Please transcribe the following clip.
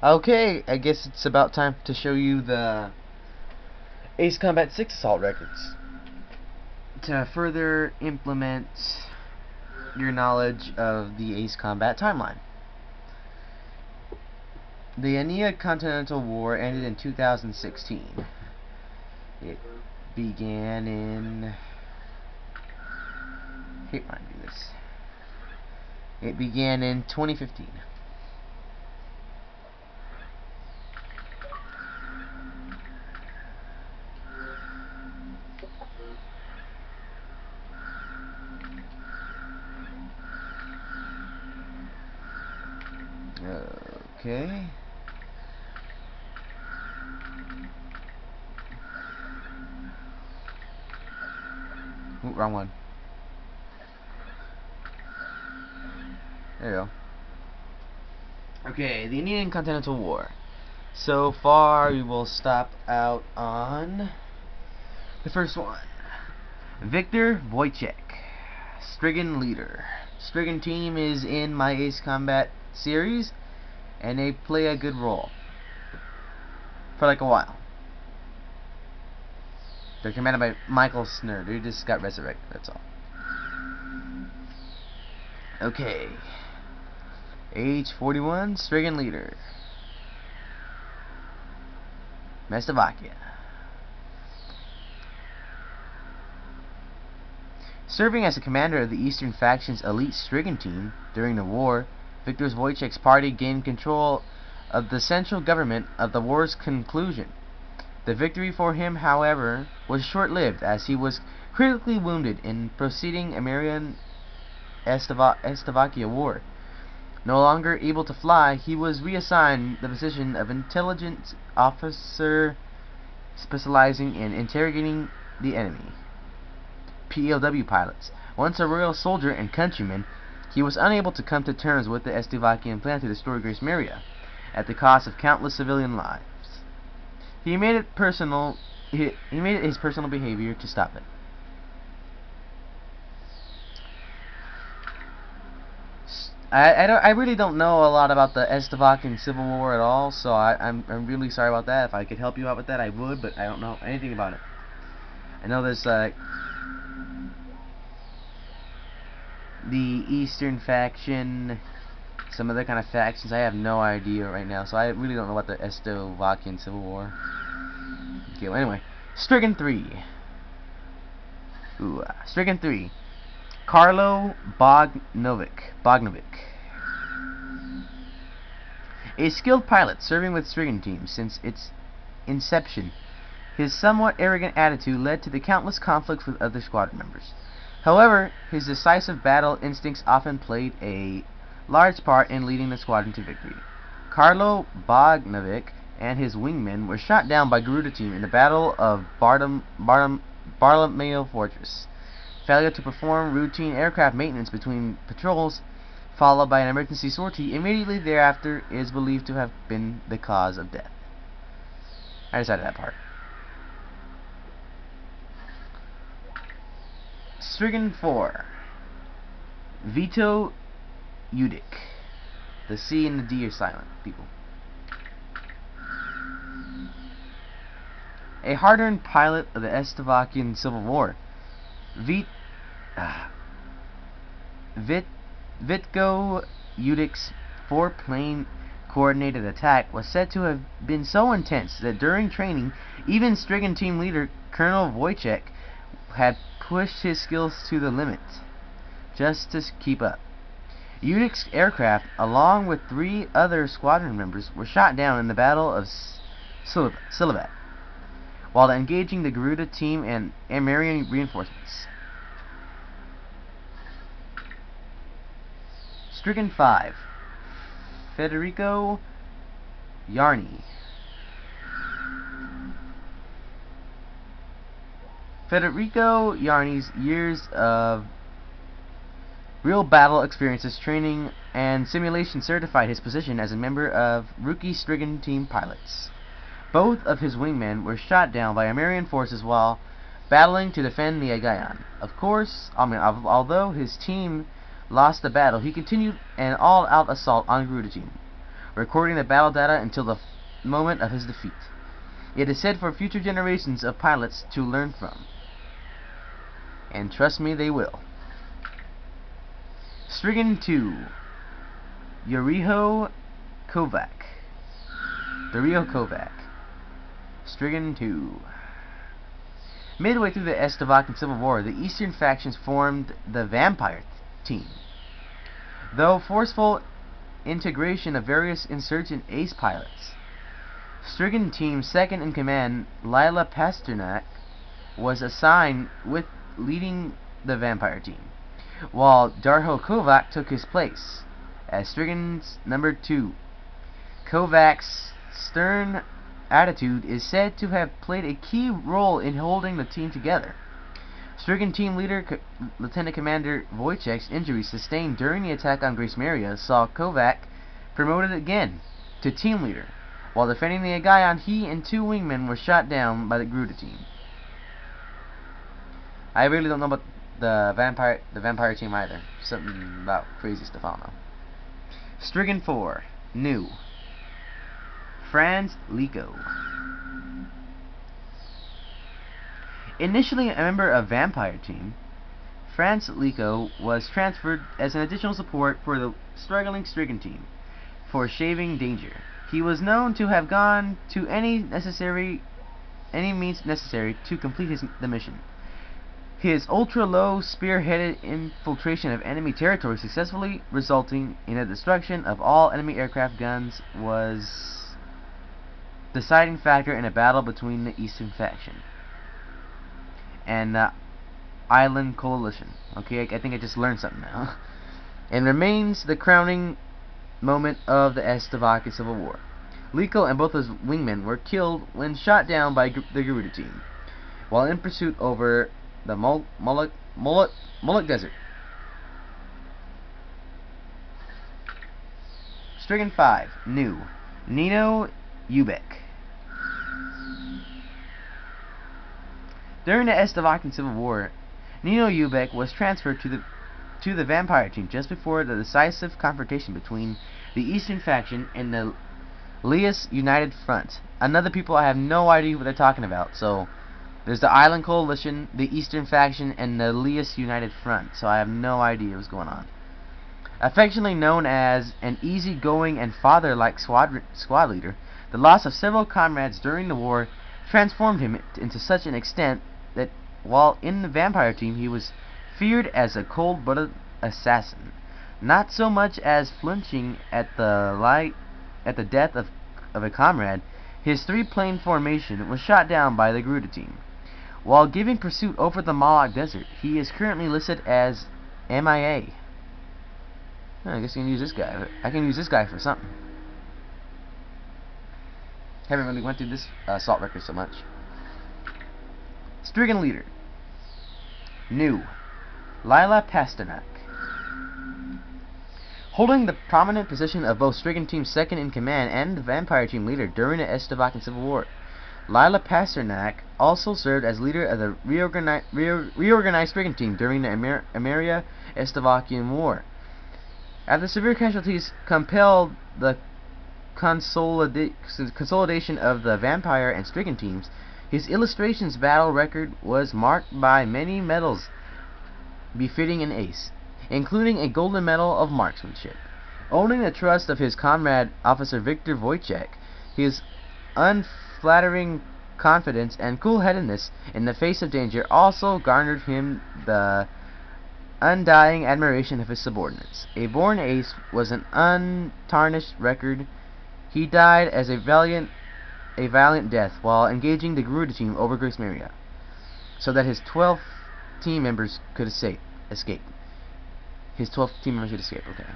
Okay, I guess it's about time to show you the Ace Combat 6 Assault records to further implement your knowledge of the Ace Combat timeline. The ANIA Continental War ended in 2016. It began in... hate when I do this. It began in 2015. Okay. Ooh, wrong one. There you go. Okay, the Indian Continental War. So far, we will stop out on the first one. Viktor Wojciech, Strigan leader. Strigan team is in my Ace Combat series, and they play a good role for like a while. They're commanded by Michael Snurd, who just got resurrected, that's all. Okay. Age 41, Strigan leader. Slovakia. Serving as the commander of the Eastern Faction's elite Strigan team during the war, Viktor Wojciech's party gained control of the central government of the war's conclusion. The victory for him, however, was short-lived, as he was critically wounded in preceding Aryan-Slovakia war. No longer able to fly, he was reassigned the position of intelligence officer specializing in interrogating the enemy. PLW pilots. Once a royal soldier and countryman, he was unable to come to terms with the Slovakian plan to destroy Grace Maria, at the cost of countless civilian lives. He made it personal. He made it his personal behavior to stop it. I really don't know a lot about the Slovakian Civil War at all, so I'm really sorry about that. If I could help you out with that, I would, but I don't know anything about it. I know there's the Eastern faction, some other kind of factions. I have no idea right now, so I really don't know about the Slovakian Civil War. Okay, well, anyway, Strigan 3. Strigan 3. Karlo Bognovic. A skilled pilot serving with Strigan team since its inception. His somewhat arrogant attitude led to the countless conflicts with other squadron members. However, his decisive battle instincts often played a large part in leading the squadron to victory. Karlo Bognovic and his wingmen were shot down by Garuda team in the Battle of Bartolomeo Fortress. Failure to perform routine aircraft maintenance between patrols, followed by an emergency sortie immediately thereafter, is believed to have been the cause of death. I decided that part. Strigan 4. Vito Udic. The C and the D are silent, people. A hard-earned pilot of the Slovakian Civil War, Vitko Udic's four-plane coordinated attack was said to have been so intense that during training, even Strigan team leader Colonel Wojciech had pushed his skills to the limit just to keep up. Udic's aircraft, along with 3 other squadron members, were shot down in the Battle of Silavat while engaging the Garuda team and Amarian reinforcements. Strigan 5. Federico Yarni. Federico Yarni's years of real battle experiences, training, and simulation certified his position as a member of rookie Strigan team pilots. Both of his wingmen were shot down by Amarian forces while battling to defend the Agayan. Of course, although his team lost the battle, he continued an all-out assault on Garuda team. recording the battle data until the moment of his defeat. It is said for future generations of pilots to learn from. And trust me, they will. Strigan 2. Yuriho Kovac. Dario Kovac. Strigan 2. Midway through the Slovakian Civil War, the Eastern factions formed the Vampire Team. Though forceful integration of various insurgent ace pilots, Strigan Team's second in command, Lila Pasternak, was assigned with leading the Vampire Team, while Darho Kovac took his place as Strigan's number 2. Kovac's stern attitude is said to have played a key role in holding the team together. Strigan team leader Lieutenant Commander Wojciech's injuries sustained during the attack on Grace Maria saw Kovac promoted again to team leader. While defending the Agayon, he and 2 wingmen were shot down by the Gruda team. I really don't know about the vampire team either. Something about crazy stuff, I don't know. Strigan 4. New. Franz Lico. Initially a member of Vampire Team, Franz Lico was transferred as an additional support for the struggling Strigan team for shaving danger. He was known to have gone to any means necessary to complete the mission. His ultra-low spearheaded infiltration of enemy territory, successfully resulting in the destruction of all enemy aircraft guns, was deciding factor in a battle between the Eastern faction and the Island Coalition. Okay, I think I just learned something now. And remains the crowning moment of the Slovakian Civil War. Lico and both his wingmen were killed when shot down by the Garuda team, while in pursuit over the Moloch Desert. Strigan 5. New. Nino Ubek. During the Slovakian Civil War, Nino Ubek was transferred to the Vampire Team just before the decisive confrontation between the Eastern faction and the Lias United Front. Another people I have no idea what they're talking about. So there's the Island Coalition, the Eastern faction, and the Lias United Front. So I have no idea what's going on. Affectionately known as an easygoing and father-like squad leader, the loss of several comrades during the war transformed him into such an extent that while in the Vampire Team he was feared as a cold-blooded assassin, not so much as flinching at the death of a comrade. His 3-plane formation was shot down by the Garuda team. While giving pursuit over the Moloch Desert, he is currently listed as MIA. I guess I can use this guy. I can use this guy for something. Haven't really went through this assault record so much. Strigan leader. New. Lila Pasternak. Holding the prominent position of both Strigan Team's second in command and the Vampire Team leader during the Slovakian Civil War, Lila Pasternak also served as leader of the reorganized Strigan Team during the Ameria-Slovakian War. After severe casualties compelled the consolidation of the Vampire and Strigan teams, his illustrations battle record was marked by many medals befitting an ace, including a golden medal of marksmanship. Owning the trust of his comrade Officer Victor Wojciech, his unflattering confidence and cool-headedness in the face of danger also garnered him the undying admiration of his subordinates. A born ace was an untarnished record. He died as a valiant death while engaging the Garuda team over Grace Maria, so that his 12 team members could escape. His 12 team members could escape. Okay.